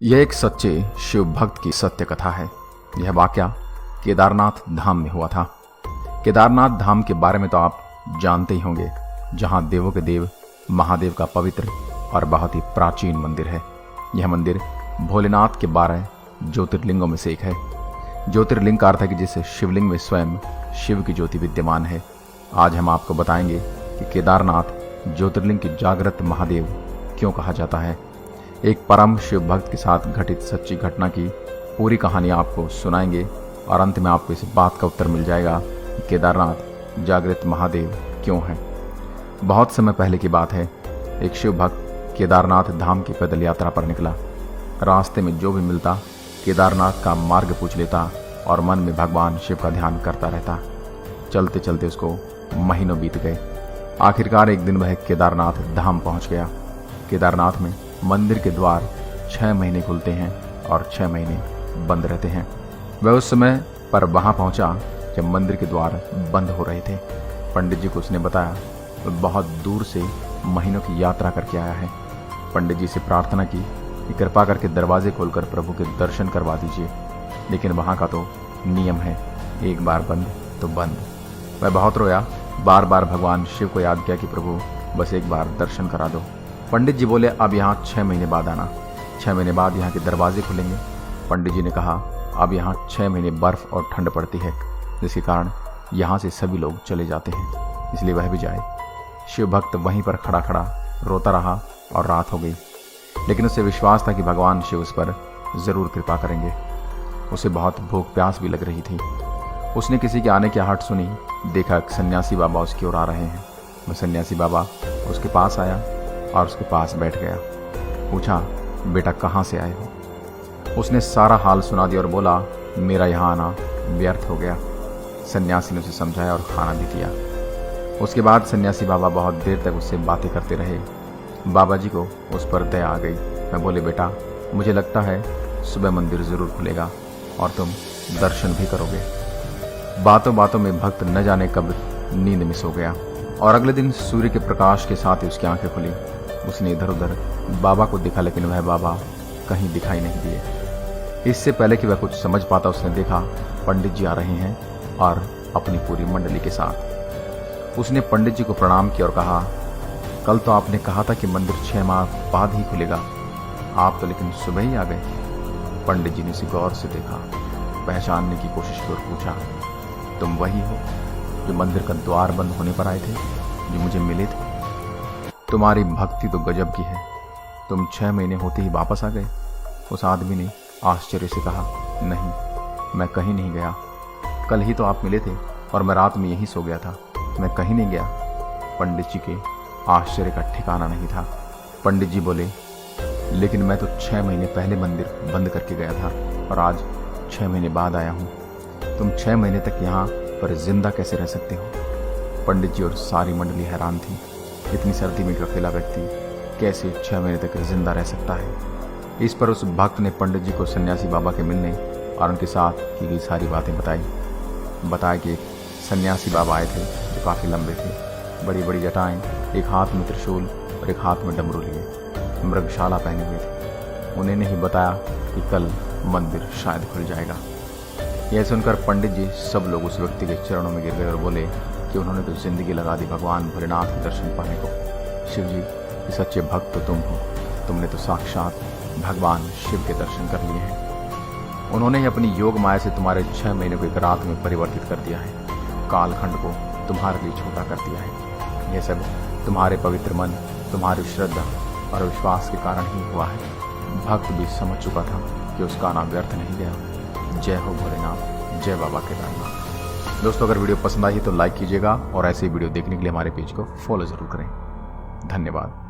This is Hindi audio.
यह एक सच्चे शिव भक्त की सत्य कथा है। यह वाकया केदारनाथ धाम में हुआ था। केदारनाथ धाम के बारे में तो आप जानते ही होंगे, जहां देवों के देव महादेव का पवित्र और बहुत ही प्राचीन मंदिर है। यह मंदिर भोलेनाथ के 12 ज्योतिर्लिंगों में से एक है। ज्योतिर्लिंग का अर्थ है कि जिस शिवलिंग में स्वयं शिव की ज्योति विद्यमान है। आज हम आपको बताएंगे कि केदारनाथ ज्योतिर्लिंग की जागृत महादेव क्यों कहा जाता है। एक परम शिव भक्त के साथ घटित सच्ची घटना की पूरी कहानी आपको सुनाएंगे और अंत में आपको इस बात का उत्तर मिल जाएगा कि केदारनाथ जागृत महादेव क्यों है। बहुत समय पहले की बात है। एक शिव भक्त केदारनाथ धाम की पैदल यात्रा पर निकला। रास्ते में जो भी मिलता केदारनाथ का मार्ग पूछ लेता और मन में भगवान शिव का ध्यान करता रहता। चलते चलते उसको महीनों बीत गए। आखिरकार एक दिन वह केदारनाथ धाम पहुंच गया। केदारनाथ में मंदिर के द्वार 6 महीने खुलते हैं और 6 महीने बंद रहते हैं। वह उस समय पर वहां पहुंचा जब मंदिर के द्वार बंद हो रहे थे। पंडित जी को उसने बताया वह बहुत दूर से महीनों की यात्रा करके आया है। पंडित जी से प्रार्थना की कि कृपा करके दरवाजे खोलकर प्रभु के दर्शन करवा दीजिए, लेकिन वहां का तो नियम है, एक बार बंद तो बंद। वह बहुत रोया, बार बार भगवान शिव को याद किया कि प्रभु बस एक बार दर्शन करा दो। पंडित जी बोले अब यहाँ 6 महीने बाद आना, 6 महीने बाद यहाँ के दरवाजे खुलेंगे। पंडित जी ने कहा अब यहाँ 6 महीने बर्फ और ठंड पड़ती है, जिसके कारण यहाँ से सभी लोग चले जाते हैं, इसलिए वह भी जाए। शिव भक्त वहीं पर खड़ा खड़ा रोता रहा और रात हो गई, लेकिन उसे विश्वास था कि भगवान शिव उस पर जरूर कृपा करेंगे। उसे बहुत भूख प्यास भी लग रही थी। उसने किसी के आने की आहट सुनी, देखा एक सन्यासी बाबा उसकी ओर आ रहे हैं। वह सन्यासी बाबा उसके पास आया और उसके पास बैठ गया। पूछा बेटा कहाँ से आए हो। उसने सारा हाल सुना दिया और बोला मेरा यहाँ आना व्यर्थ हो गया। सन्यासी ने उसे समझाया और खाना भी दिया। उसके बाद सन्यासी बाबा बहुत देर तक उससे बातें करते रहे। बाबा जी को उस पर दया आ गई। मैं बोले बेटा मुझे लगता है सुबह मंदिर जरूर खुलेगा और तुम दर्शन भी करोगे। बातों बातों में भक्त न जाने कब नींद में सो गया और अगले दिन सूर्य के प्रकाश के साथ ही उसकी आंखें खुली। उसने इधर उधर बाबा को देखा, लेकिन वह बाबा कहीं दिखाई नहीं दिए। इससे पहले कि वह कुछ समझ पाता उसने देखा पंडित जी आ रहे हैं और अपनी पूरी मंडली के साथ। उसने पंडित जी को प्रणाम किया और कहा कल तो आपने कहा था कि मंदिर 6 माह बाद ही खुलेगा, आप तो लेकिन सुबह ही आ गए। पंडित जी ने उसे गौर से देखा, पहचानने की कोशिश की और पूछा तुम वही हो जो मंदिर का द्वार बंद होने पर आए थे, जो मुझे मिले थे। तुम्हारी भक्ति तो गजब की है, तुम 6 महीने होते ही वापस आ गए। उस आदमी ने आश्चर्य से कहा नहीं, मैं कहीं नहीं गया। कल ही तो आप मिले थे और मैं रात में यहीं सो गया था, मैं कहीं नहीं गया। पंडित जी के आश्चर्य का ठिकाना नहीं था। पंडित जी बोले लेकिन मैं तो 6 महीने पहले मंदिर बंद करके गया था और आज 6 महीने बाद आया हूँ। तुम 6 महीने तक यहाँ पर जिंदा कैसे रह सकते हो। पंडित जी और सारी मंडली हैरान थी। इतनी सर्दी में एक अकेला व्यक्ति कैसे 6 महीने तक जिंदा रह सकता है। इस पर उस भक्त ने पंडित जी को सन्यासी बाबा के मिलने और उनके साथ की गई सारी बातें बताया कि एक सन्यासी बाबा आए थे जो काफ़ी लंबे थे, बड़ी बड़ी जटाएं, एक हाथ में त्रिशूल और एक हाथ में डमरू लिए, मृगशाला पहने हुए थे। उन्हें नहीं बताया कि कल मंदिर शायद खुल जाएगा। यह सुनकर पंडित जी सब लोग उस व्यक्ति के चरणों में गिर गए और बोले कि उन्होंने तो जिंदगी लगा दी भगवान भोलेनाथ के दर्शन पाने को। शिव जी ये सच्चे भक्त तो तुम हो, तुमने तो साक्षात भगवान शिव के दर्शन कर लिए हैं। उन्होंने ही अपनी योग माया से तुम्हारे 6 महीने को एक रात में परिवर्तित कर दिया है, कालखंड को तुम्हारे लिए छोटा कर दिया है। यह सब तुम्हारे पवित्र मन, तुम्हारी श्रद्धा और विश्वास के कारण ही हुआ है। भक्त भी समझ चुका था कि उसका नाम व्यर्थ नहीं गया। जय हो भोलेनाथ, जय बाबा केदारनाथ। दोस्तों अगर वीडियो पसंद आई तो लाइक कीजिएगा और ऐसे ही वीडियो देखने के लिए हमारे पेज को फॉलो जरूर करें। धन्यवाद।